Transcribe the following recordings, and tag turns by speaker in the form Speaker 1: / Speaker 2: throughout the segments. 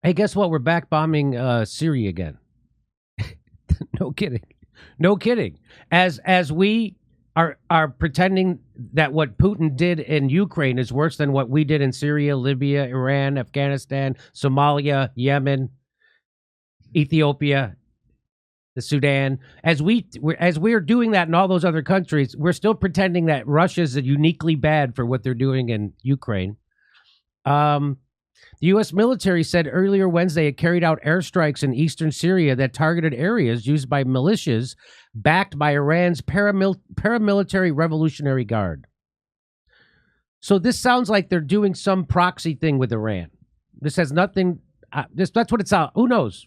Speaker 1: Hey, guess what? We're back bombing Syria again. No kidding. No kidding. As we are pretending that what Putin did in Ukraine is worse than what we did in Syria, Libya, Iran, Afghanistan, Somalia, Yemen, Ethiopia, the Sudan. As we're doing that in all those other countries, we're still pretending that Russia's uniquely bad for what they're doing in Ukraine. The U.S. military said earlier Wednesday it carried out airstrikes in eastern Syria that targeted areas used by militias backed by Iran's paramilitary Revolutionary Guard. So this sounds like they're doing some proxy thing with Iran. This has nothing. That's what it's out. Who knows?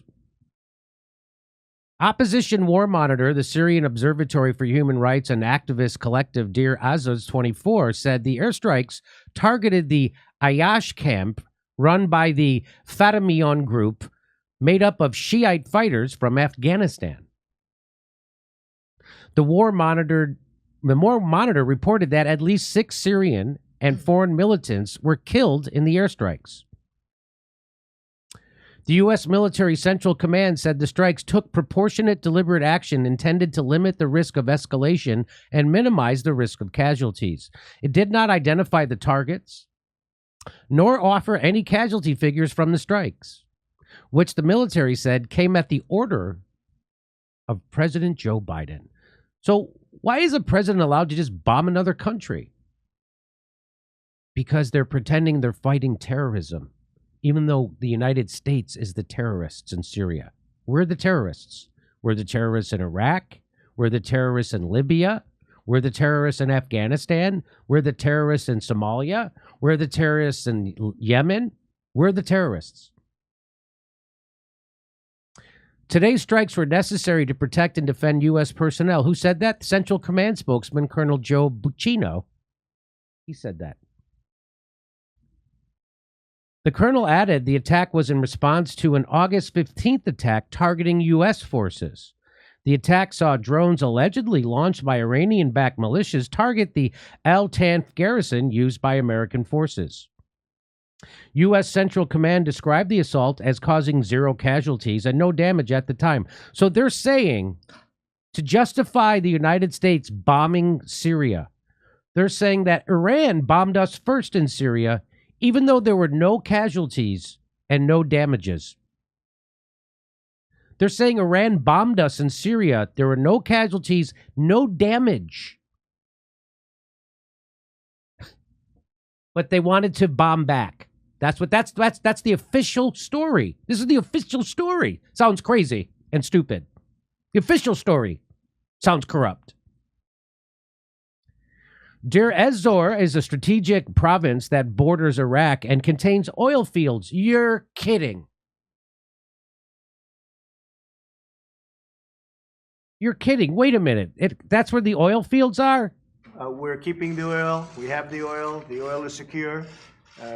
Speaker 1: Opposition War Monitor, the Syrian Observatory for Human Rights and activist collective Deir Azaz 24, said the airstrikes targeted the Ayash camp run by the Fatimiyon group made up of Shiite fighters from Afghanistan. The War Monitor reported that at least 6 Syrian and foreign militants were killed in the airstrikes. The U.S. Military Central Command said the strikes took proportionate, deliberate action intended to limit the risk of escalation and minimize the risk of casualties. It did not identify the targets, nor offer any casualty figures from the strikes, which the military said came at the order of President Joe Biden. So why is a president allowed to just bomb another country? Because they're pretending they're fighting terrorism, even though the United States is the terrorists in Syria. We're the terrorists. We're the terrorists in Iraq. We're the terrorists in Libya. We're the terrorists in Afghanistan. We're the terrorists in Somalia. We're the terrorists in Yemen. We're the terrorists. Today's strikes were necessary to protect and defend U.S. personnel. Who said that? Central Command spokesman Colonel Joe Buccino. He said that. The colonel added the attack was in response to an August 15th attack targeting U.S. forces. The attack saw drones allegedly launched by Iranian-backed militias target the Al-Tanf garrison used by American forces. U.S. Central Command described the assault as causing 0 casualties and no damage at the time. So they're saying, to justify the United States bombing Syria, they're saying that Iran bombed us first in Syria, even though there were no casualties and no damages. They're saying Iran bombed us in Syria. There were no casualties, no damage. But they wanted to bomb back. That's the official story. This is the official story. Sounds crazy and stupid. The official story sounds corrupt. Deir ez-Zor is a strategic province that borders Iraq and contains oil fields. You're kidding. You're kidding. Wait a minute. That's where the oil fields are?
Speaker 2: We're keeping the oil. We have the oil. The oil is secure.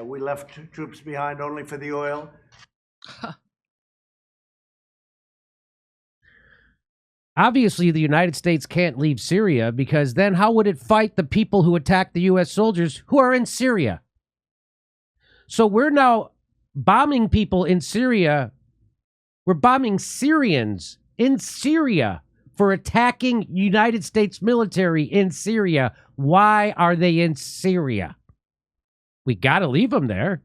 Speaker 2: We left troops behind only for the oil.
Speaker 1: Obviously, the United States can't leave Syria because then how would it fight the people who attacked the U.S. soldiers who are in Syria? So we're now bombing people in Syria. We're bombing Syrians in Syria for attacking United States military in Syria. Why are they in Syria? We got to leave them there.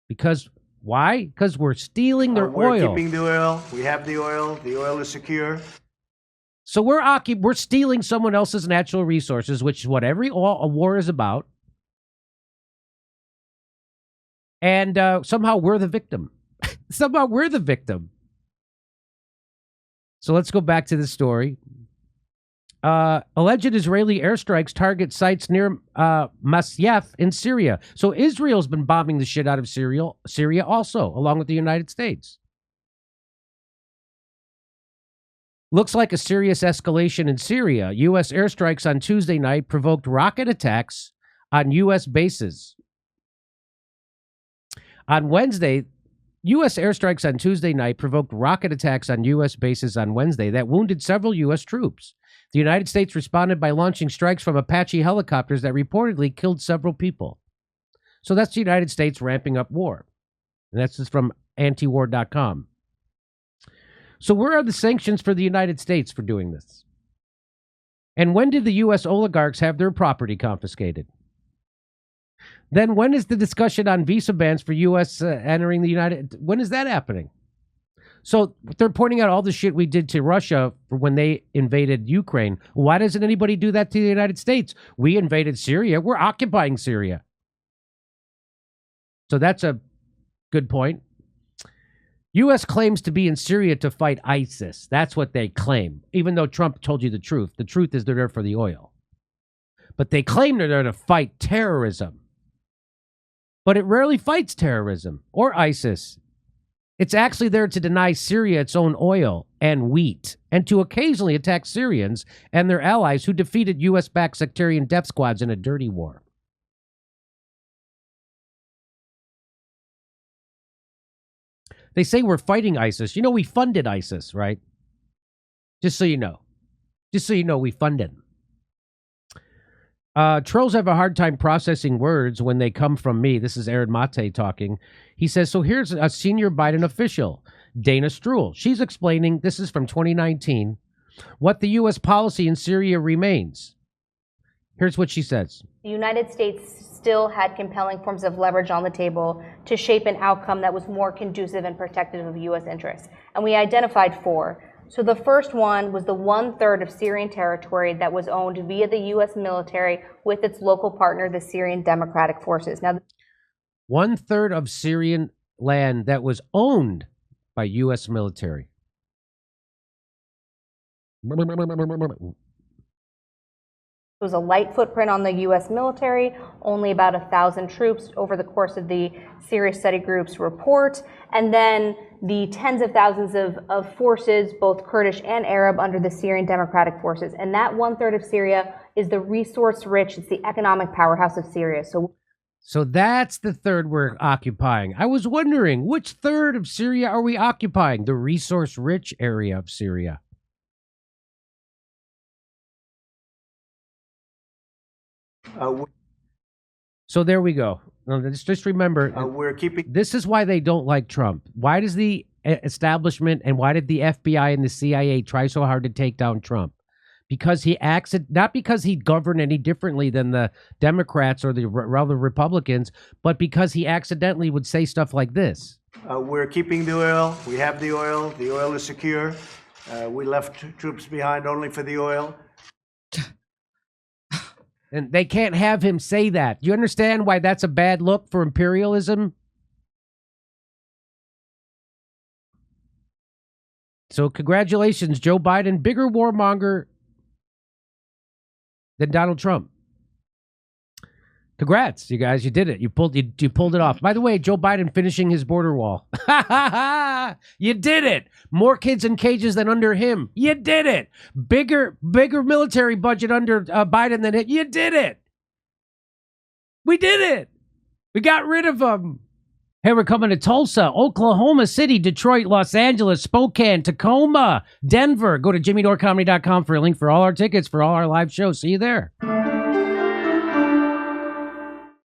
Speaker 1: Because why? Because we're stealing their oil.
Speaker 2: We're keeping the oil. We have the oil. The oil is secure.
Speaker 1: So we're stealing someone else's natural resources, which is what a war is about. And somehow we're the victim. Somehow we're the victim. So let's go back to the story. Alleged Israeli airstrikes target sites near Masyaf in Syria. So Israel's been bombing the shit out of Syria also, along with the United States. Looks like a serious escalation in Syria. U.S. airstrikes on Tuesday night provoked rocket attacks on U.S. bases. On Wednesday, U.S. airstrikes on Tuesday night provoked rocket attacks on U.S. bases on Wednesday that wounded several U.S. troops. The United States responded by launching strikes from Apache helicopters that reportedly killed several people. So that's the United States ramping up war. And that's just from antiwar.com. So where are the sanctions for the United States for doing this? And when did the U.S. oligarchs have their property confiscated? Then when is the discussion on visa bans for U.S. Entering the United? When is that happening? So they're pointing out all the shit we did to Russia when they invaded Ukraine. Why doesn't anybody do that to the United States? We invaded Syria. We're occupying Syria. So that's a good point. U.S. claims to be in Syria to fight ISIS. That's what they claim, even though Trump told you the truth. The truth is they're there for the oil. But they claim they're there to fight terrorism. But it rarely fights terrorism or ISIS. It's actually there to deny Syria its own oil and wheat, and to occasionally attack Syrians and their allies who defeated U.S.-backed sectarian death squads in a dirty war. They say we're fighting ISIS. You know, we funded ISIS, right? Just so you know. Just so you know, we funded them. Trolls have a hard time processing words when they come from me. This is Aaron Mate talking. He says, so here's a senior Biden official, Dana Stroul. She's explaining, this is from 2019, what the U.S. policy in Syria remains. Here's what she says.
Speaker 3: The United States still had compelling forms of leverage on the table to shape an outcome that was more conducive and protective of U.S. interests. And we identified four. So the first one was the 1/3 of Syrian territory that was owned via the U.S. military with its local partner, the Syrian Democratic Forces. Now,
Speaker 1: 1/3 of Syrian land that was owned by U.S. military.
Speaker 3: it was a light footprint on the U.S. military, only about 1,000 troops over the course of the Syria Study Group's report, and then the tens of thousands of forces, both Kurdish and Arab, under the Syrian Democratic Forces. And that 1/3 of Syria is the resource-rich, it's the economic powerhouse of Syria.
Speaker 1: So that's the third we're occupying. I was wondering, which third of Syria are we occupying? The resource-rich area of Syria. So there we go. Just remember,
Speaker 2: we're keeping.
Speaker 1: This is why they don't like Trump. Why does the establishment and why did the FBI and the CIA try so hard to take down Trump? Because he acts, not because he governed any differently than the Democrats or the Republicans, but because he accidentally would say stuff like this.
Speaker 2: We're keeping the oil. We have the oil. The oil is secure. We left troops behind only for the oil.
Speaker 1: And they can't have him say that. Do you understand why that's a bad look for imperialism? So congratulations, Joe Biden, bigger warmonger than Donald Trump. Congrats, you guys. You did it. You pulled it off. By the way, Joe Biden finishing his border wall. You did it. More kids in cages than under him. You did it. Bigger military budget under Biden than it. You did it. We did it. We got rid of them. Hey, we're coming to Tulsa, Oklahoma City, Detroit, Los Angeles, Spokane, Tacoma, Denver. Go to jimmydorecomedy.com for a link for all our tickets for all our live shows. See you there.